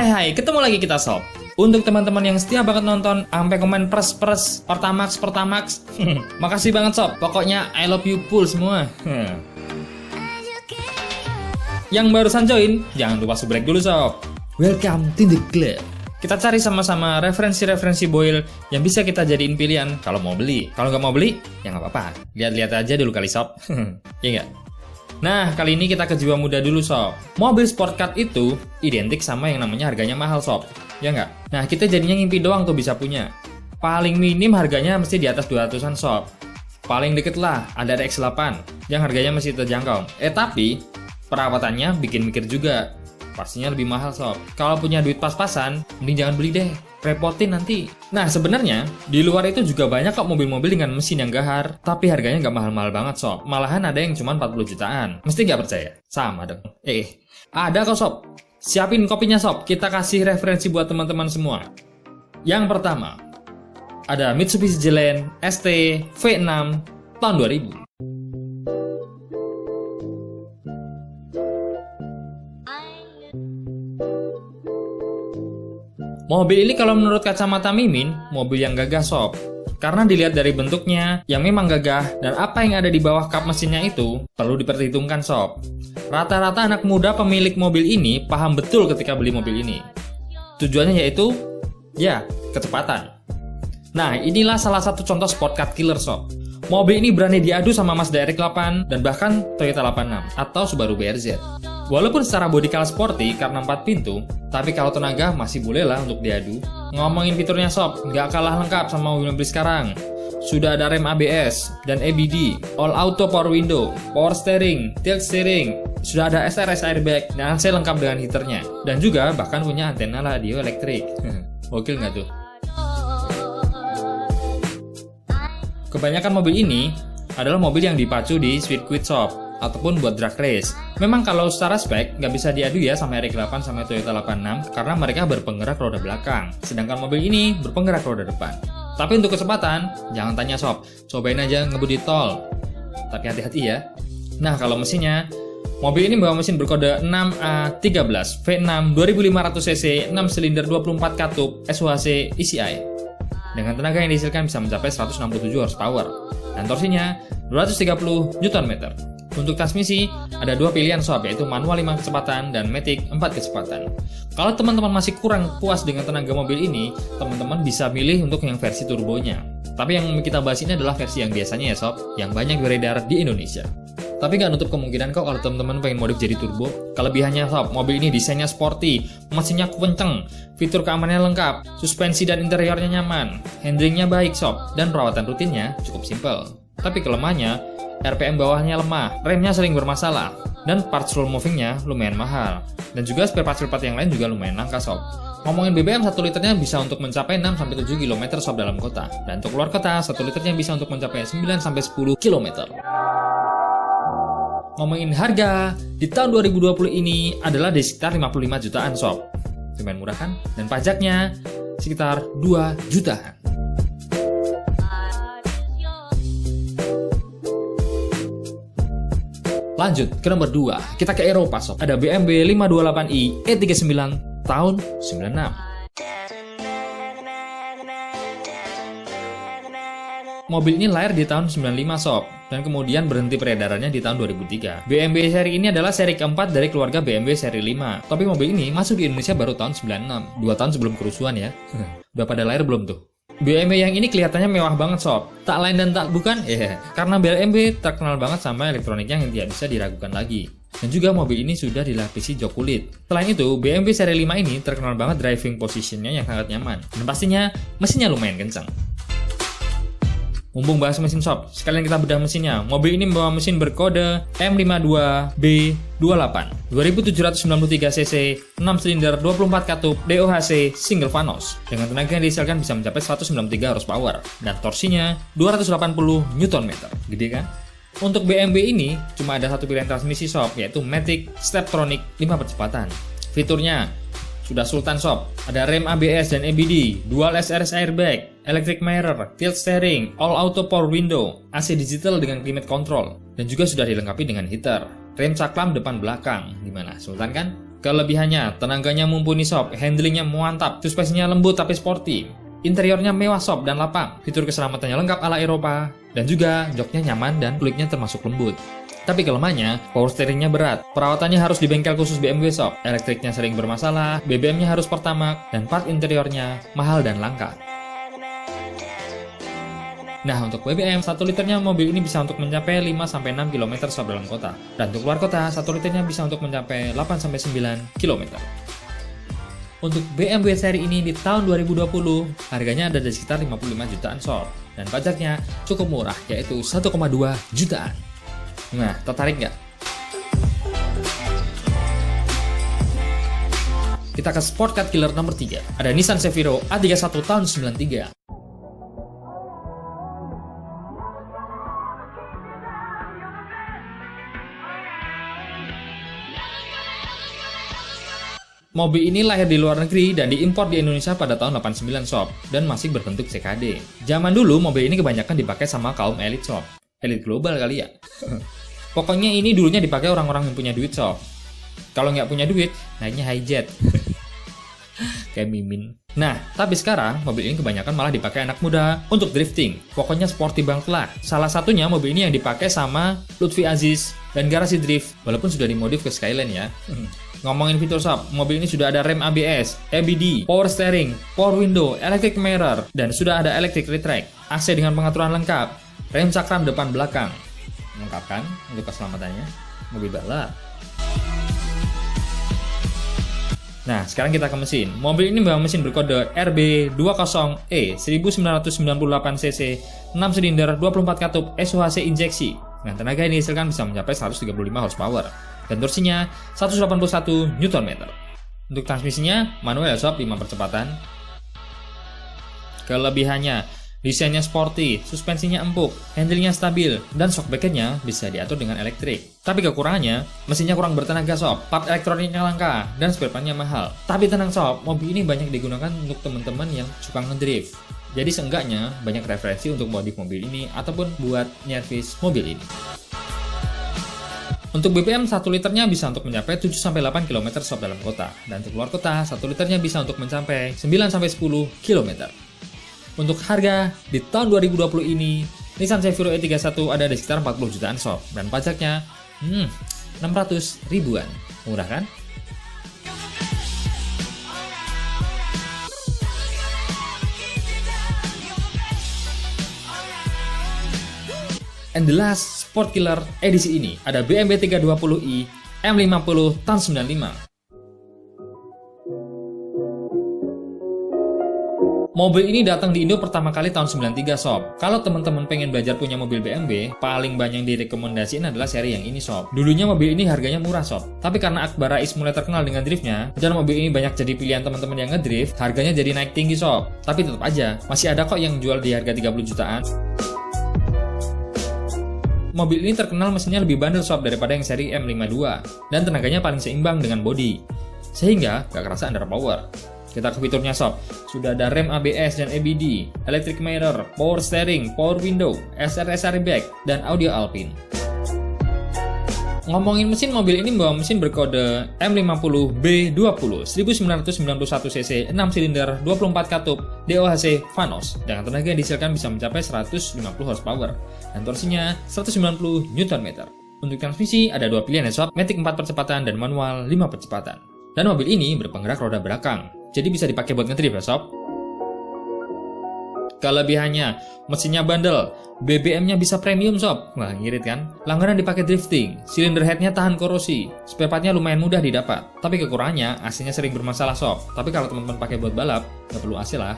Hai, ketemu lagi kita sob. Untuk teman-teman yang setia banget nonton sampai komen pers Pertamax, makasih banget sob. Pokoknya I love you full semua. Yang barusan join, jangan lupa subrek dulu sob. Welcome to the club. Kita cari sama-sama referensi-referensi boil yang bisa kita jadiin pilihan kalau mau beli. Kalau nggak mau beli, ya nggak apa-apa. Lihat-lihat aja dulu kali sob. Iya nggak? Nah, kali ini kita ke jiwa muda dulu sob. Mobil sport car itu identik sama yang namanya harganya mahal sob. Ya nggak? Nah, kita jadinya ngimpi doang tuh bisa punya. Paling minim harganya mesti di atas 200-an sob. Paling deket lah ada RX-8 yang harganya masih terjangkau. Tapi perawatannya bikin mikir juga. Pastinya lebih mahal sob. Kalau punya duit pas-pasan, mending jangan beli deh. Repotin nanti. Nah, sebenarnya di luar itu juga banyak kok mobil-mobil dengan mesin yang gahar, tapi harganya nggak mahal-mahal banget sob. Malahan ada yang cuma 40 jutaan. Mesti nggak percaya? Sama dong. Ada kok sob. Siapin kopinya sob. Kita kasih referensi buat teman-teman semua. Yang pertama, ada Mitsubishi Geland ST V6 tahun 2000. Mobil ini kalau menurut kacamata Mimin, mobil yang gagah sob. Karena dilihat dari bentuknya yang memang gagah dan apa yang ada di bawah kap mesinnya itu perlu diperhitungkan sob. Rata-rata anak muda pemilik mobil ini paham betul ketika beli mobil ini. Tujuannya yaitu, ya, kecepatan. Nah, inilah salah satu contoh sport car killer sob. Mobil ini berani diadu sama Mazda RX-8 dan bahkan Toyota 86 atau Subaru BRZ. Walaupun secara bodi kalah sporty karena 4 pintu, tapi kalau tenaga masih boleh lah untuk diadu. Ngomongin fiturnya sob, nggak kalah lengkap sama mobil sekarang. Sudah ada rem ABS dan ABD, all auto power window, power steering, tilt steering, sudah ada SRS airbag, dan AC lengkap dengan heaternya. Dan juga bahkan punya antena radio elektrik. Gokil nggak tuh? Kebanyakan mobil ini adalah mobil yang dipacu di street quid shop ataupun buat drag race. Memang kalau secara spek nggak bisa diadu ya sama RX-8 sama Toyota 86 karena mereka berpenggerak roda belakang, sedangkan mobil ini berpenggerak roda depan. Tapi untuk kecepatan, jangan tanya sob, cobain aja ngebut di tol. Tapi hati-hati ya. Nah, kalau mesinnya, mobil ini membawa mesin berkode 6A13 V6 2500 cc 6 silinder 24 katup SUHC ECI. Dengan tenaga yang dihasilkan bisa mencapai 167 horsepower dan torsinya 230 Nm. Untuk transmisi, ada dua pilihan sob, yaitu manual 5 kecepatan dan matic 4 kecepatan. Kalau teman-teman masih kurang puas dengan tenaga mobil ini, teman-teman bisa milih untuk yang versi turbonya. Tapi yang kita bahas ini adalah versi yang biasanya ya sob, yang banyak beredar di Indonesia. Tapi nggak nutup kemungkinan kok kalau teman-teman pengen modif jadi turbo. Kelebihannya sob, mobil ini desainnya sporty, mesinnya kenceng, fitur keamanannya lengkap, suspensi dan interiornya nyaman, handlingnya baik sob, dan perawatan rutinnya cukup simpel. Tapi kelemahannya, RPM bawahnya lemah, remnya sering bermasalah, dan parts slow movingnya lumayan mahal. Dan juga spare parts yang lain juga lumayan langka sob. Ngomongin BBM 1 liternya bisa untuk mencapai 6-7 km sob dalam kota. Dan untuk keluar kota, 1 liternya bisa untuk mencapai 9-10 km. Ngomongin harga, di tahun 2020 ini adalah di sekitar 55 jutaan sob. Lumayan murah kan? Dan pajaknya sekitar 2 jutaan. Lanjut ke nomor 2, kita ke Eropa sob. Ada BMW 528i E39 tahun 96. Mobil ini lahir di tahun 95 sob, dan kemudian berhenti peredarannya di tahun 2003. BMW seri ini adalah seri keempat dari keluarga BMW seri 5. Tapi mobil ini masuk di Indonesia baru tahun 96, 2 tahun sebelum kerusuhan ya. Udah pada lahir belum tuh? BMW yang ini kelihatannya mewah banget sob. Tak lain dan tak bukan, karena BMW terkenal banget sama elektroniknya yang tidak bisa diragukan lagi. Dan juga mobil ini sudah dilapisi jok kulit. Selain itu, BMW seri 5 ini terkenal banget driving positionnya yang sangat nyaman. Dan pastinya mesinnya lumayan kencang. Mumpung bahas mesin sob, sekalian kita bedah mesinnya. Mobil ini membawa mesin berkode M52B28 2793 cc, 6 silinder, 24 katup, DOHC, single vanos. Dengan tenaga yang dihasilkan bisa mencapai 193 horsepower dan torsinya 280 Nm. Gede kan? Untuk BMW ini cuma ada satu pilihan transmisi sob, yaitu Matic Steptronic 5 percepatan. Fiturnya sudah sultan sob, ada rem ABS dan EBD, dual SRS airbag, electric mirror, tilt steering, all auto power window, AC digital dengan climate control, dan juga sudah dilengkapi dengan heater. Rem cakram depan belakang, gimana? Sultan kan? Kelebihannya, tenaganya mumpuni sob, handlingnya mantap, suspensinya lembut tapi sporty, interiornya mewah sob dan lapang, fitur keselamatannya lengkap ala Eropa, dan juga joknya nyaman dan kulitnya termasuk lembut. Tapi kelemahannya, power steeringnya berat, perawatannya harus di bengkel khusus BMW sob, elektriknya sering bermasalah, BBM-nya harus Pertamax, dan part interiornya mahal dan langka. Nah, untuk BBM, 1 liternya mobil ini bisa untuk mencapai 5-6 km sob dalam kota. Dan untuk luar kota, 1 liternya bisa untuk mencapai 8-9 km. Untuk BMW seri ini di tahun 2020, harganya ada di sekitar 55 jutaan sob. Dan pajaknya cukup murah, yaitu 1,2 jutaan. Nah, tertarik nggak? Kita ke Sport Car Killer nomor 3. Ada Nissan Seviro A31 tahun 93. Mobil ini lahir di luar negeri dan diimpor di Indonesia pada tahun 89 sob, dan masih berbentuk CKD. Zaman dulu mobil ini kebanyakan dipakai sama kaum elit sob. Elit global kali ya. Pokoknya ini dulunya dipakai orang-orang yang punya duit sob. Kalau nggak punya duit, naiknya hijet. Kayak Mimin. Nah, tapi sekarang mobil ini kebanyakan malah dipakai anak muda untuk drifting. Pokoknya sporty banget lah. Salah satunya mobil ini yang dipakai sama Lutfi Aziz dan Garasi Drift, walaupun sudah dimodif ke Skyline ya. Ngomongin fitur sob, mobil ini sudah ada rem ABS, EBD, power steering, power window, electric mirror, dan sudah ada electric retract, AC dengan pengaturan lengkap, rem cakram depan belakang. Lengkap kan untuk keselamatannya? Mobil balap. Nah, sekarang kita ke mesin. Mobil ini membawa mesin berkode RB20E 1998 cc, 6 silinder, 24 katup, SOHC injeksi. Dengan tenaga yang dihasilkan bisa mencapai 135 horsepower. Dan torsinya 181 Nm. Untuk transmisinya manual sob 5 percepatan. Kelebihannya, desainnya sporty, suspensinya empuk, handlingnya stabil, dan shock breaker-nya bisa diatur dengan elektrik. Tapi kekurangannya, mesinnya kurang bertenaga sob, part elektroniknya langka, dan spare part-nya mahal. Tapi tenang sob, mobil ini banyak digunakan untuk teman-teman yang suka ngedrift. Jadi seenggaknya banyak referensi untuk modif mobil ini ataupun buat nyervis mobil ini. Untuk BBM 1 liternya bisa untuk mencapai 7-8 km sob dalam kota. Dan untuk luar kota, 1 liternya bisa untuk mencapai 9-10 km. Untuk harga, di tahun 2020 ini, Nissan Seviro E31 ada di sekitar 40 jutaan sob. Dan pajaknya, 600 ribuan. Murah kan? And the last Sport Killer edisi ini ada BMW 320i M50 tahun 95. Mobil ini datang di Indo pertama kali tahun 93 sob. Kalau teman-teman pengen belajar punya mobil BMW, paling banyak direkomendasiin adalah seri yang ini sob. Dulunya mobil ini harganya murah sob. Tapi karena Akbar Rais mulai terkenal dengan driftnya, dan mobil ini banyak jadi pilihan teman-teman yang ngedrift, harganya jadi naik tinggi sob. Tapi tetap aja, masih ada kok yang jual di harga 30 jutaan. Mobil ini terkenal mesinnya lebih bandel sob daripada yang seri M52, dan tenaganya paling seimbang dengan bodi, sehingga gak kerasa underpower. Kita ke fiturnya sob, sudah ada rem ABS dan EBD, electric mirror, power steering, power window, SRS airbag, dan audio Alpine. Ngomongin mesin, mobil ini membawa mesin berkode M50B20 1991 cc, 6 silinder, 24 katup, DOHC vanos. Dengan tenaga yang dihasilkan bisa mencapai 150 horsepower dan torsinya 190 Nm. Untuk transmisi ada dua pilihan ya sob, Matic 4 percepatan dan manual 5 percepatan. Dan mobil ini berpenggerak roda belakang, jadi bisa dipakai buat ngedrift ya sob. Kelebihannya, mesinnya bandel, BBM-nya bisa premium sob. Wah, ngirit kan? Langganan dipakai drifting, silinder head-nya tahan korosi, spare part-nya lumayan mudah didapat. Tapi kekurangannya, AC-nya sering bermasalah sob. Tapi kalau teman-teman pakai buat balap, nggak perlu AC lah.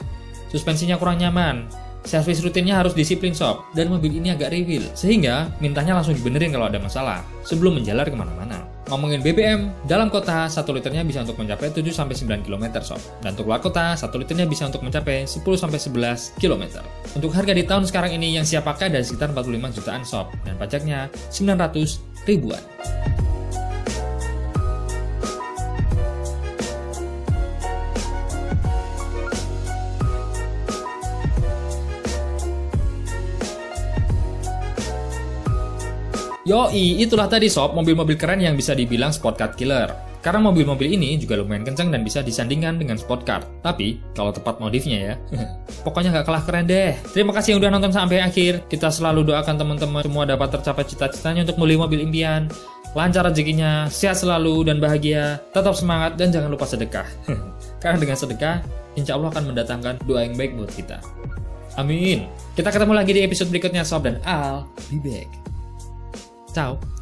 Suspensinya kurang nyaman, Servis rutinnya harus disiplin sob, dan mobil ini agak rewel, sehingga mintanya langsung dibenerin kalau ada masalah, sebelum menjalar kemana-mana. Ngomongin BBM, dalam kota 1 liternya bisa untuk mencapai 7-9 km sob, dan untuk luar kota 1 liternya bisa untuk mencapai 10-11 km. Untuk harga di tahun sekarang ini yang siap pakai ada sekitar 45 jutaan sob, dan pajaknya 900 ribuan. Yoi, itulah tadi sob mobil-mobil keren yang bisa dibilang sport car killer. Karena mobil-mobil ini juga lumayan kencang dan bisa disandingkan dengan sport car. Tapi, kalau tepat modifnya ya, pokoknya nggak kalah keren deh. Terima kasih yang udah nonton sampai akhir. Kita selalu doakan teman-teman semua dapat tercapai cita-citanya untuk beli mobil impian. Lancar rezekinya, sehat selalu dan bahagia. Tetap semangat dan jangan lupa sedekah. Karena dengan sedekah, insya Allah akan mendatangkan doa yang baik buat kita. Amin. Kita ketemu lagi di episode berikutnya sob, dan I'll be back. Ciao.